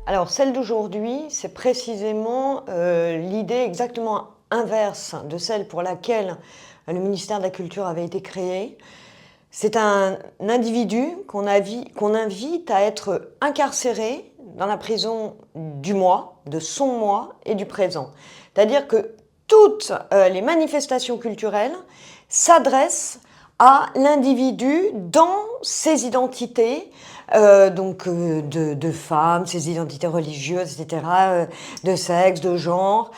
Alors, celle d'aujourd'hui, c'est précisément l'idée exactement inverse de celle pour laquelle le ministère de la Culture avait été créé. C'est un individu qu'on invite à être incarcéré dans la prison du moi, de son moi et du présent. C'est-à-dire que toutes les manifestations culturelles s'adressent à l'individu dans ses identités, de femmes, ses identités religieuses, etc., de sexe, de genre,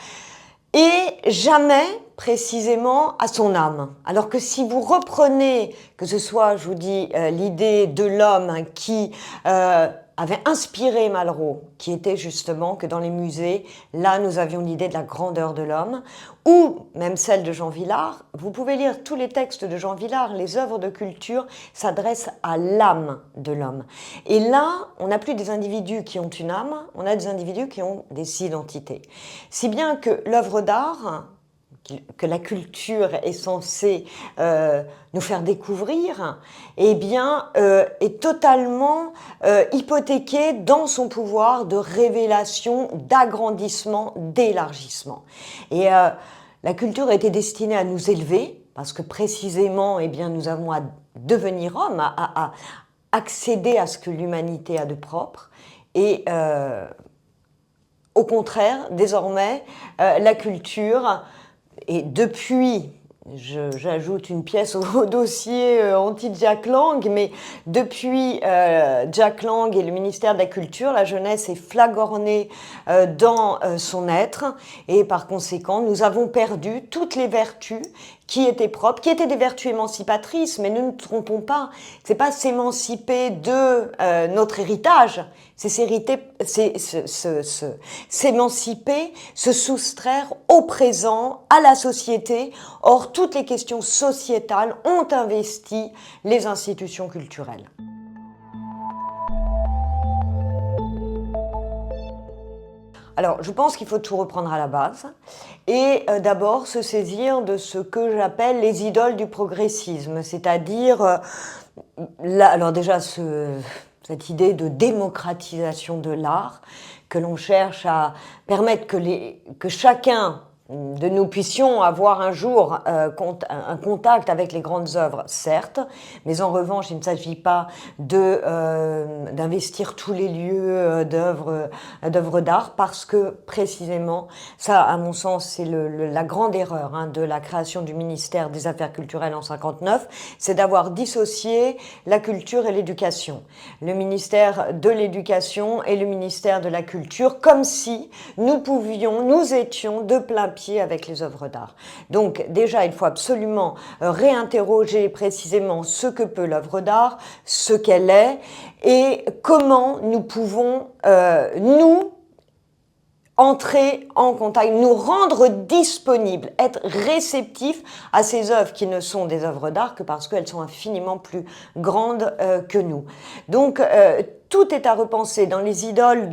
et jamais précisément à son âme. Alors que si vous reprenez, que ce soit, je vous dis, l'idée de l'homme qui avait inspiré Malraux, qui était justement que dans les musées, là nous avions l'idée de la grandeur de l'homme, ou même celle de Jean Vilar, vous pouvez lire tous les textes de Jean Vilar, les œuvres de culture s'adressent à l'âme de l'homme. Et là, on n'a plus des individus qui ont une âme, on a des individus qui ont des identités. Si bien que l'œuvre d'art, que la culture est censée nous faire découvrir, eh bien, est totalement hypothéquée dans son pouvoir de révélation, d'agrandissement, d'élargissement. Et la culture était destinée à nous élever, parce que précisément, eh bien, nous avons à devenir hommes, à accéder à ce que l'humanité a de propre, et au contraire, désormais, la culture, et depuis, j'ajoute une pièce au dossier anti-Jack Lang, mais depuis Jack Lang et le ministère de la Culture, la jeunesse est flagornée dans son être, et par conséquent, nous avons perdu toutes les vertus qui étaient propres, qui étaient des vertus émancipatrices, mais ne nous trompons pas, c'est pas s'émanciper de notre héritage, c'est s'émanciper, se soustraire au présent, à la société. Or, toutes les questions sociétales ont investi les institutions culturelles. Alors, je pense qu'il faut tout reprendre à la base et d'abord se saisir de ce que j'appelle les idoles du progressisme, c'est-à-dire, alors déjà, cette idée de démocratisation de l'art, que l'on cherche à permettre que chacun de nous puissions avoir un jour un contact avec les grandes œuvres, certes, mais en revanche, il ne s'agit pas d'investir tous les lieux d'œuvres d'art, parce que précisément, ça, à mon sens, c'est la grande erreur de la création du ministère des Affaires culturelles en 1959, c'est d'avoir dissocié la culture et l'éducation. Le ministère de l'Éducation et le ministère de la Culture, comme si nous étions de plein pied avec les œuvres d'art. Donc déjà, il faut absolument réinterroger précisément ce que peut l'œuvre d'art, ce qu'elle est, et comment nous pouvons, nous, entrer en contact, nous rendre disponibles, être réceptifs à ces œuvres qui ne sont des œuvres d'art que parce qu'elles sont infiniment plus grandes que nous. Donc, tout est à repenser dans les idoles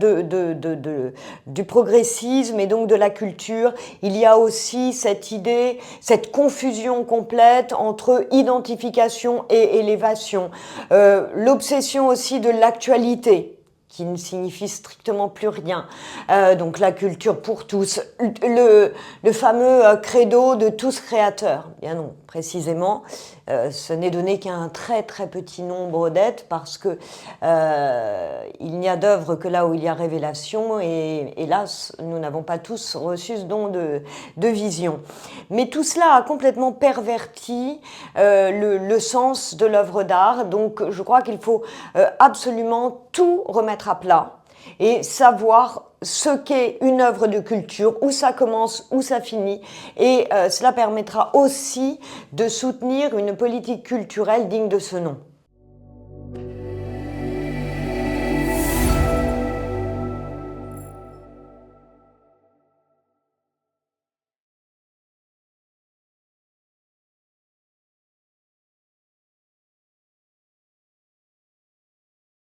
du progressisme et donc de la culture. Il y a aussi cette idée, cette confusion complète entre identification et élévation. L'obsession aussi de l'actualité, qui ne signifie strictement plus rien. Donc la culture pour tous, le fameux credo de tous créateurs. Bien non, précisément, ce n'est donné qu'à un très très petit nombre d'êtres, parce que il n'y a d'œuvre que là où il y a révélation, et hélas, nous n'avons pas tous reçu ce don de vision. Mais tout cela a complètement perverti le sens de l'œuvre d'art, donc je crois qu'il faut absolument tout remettre à plat et savoir ce qu'est une œuvre de culture, où ça commence, où ça finit, et cela permettra aussi de soutenir une politique culturelle digne de ce nom.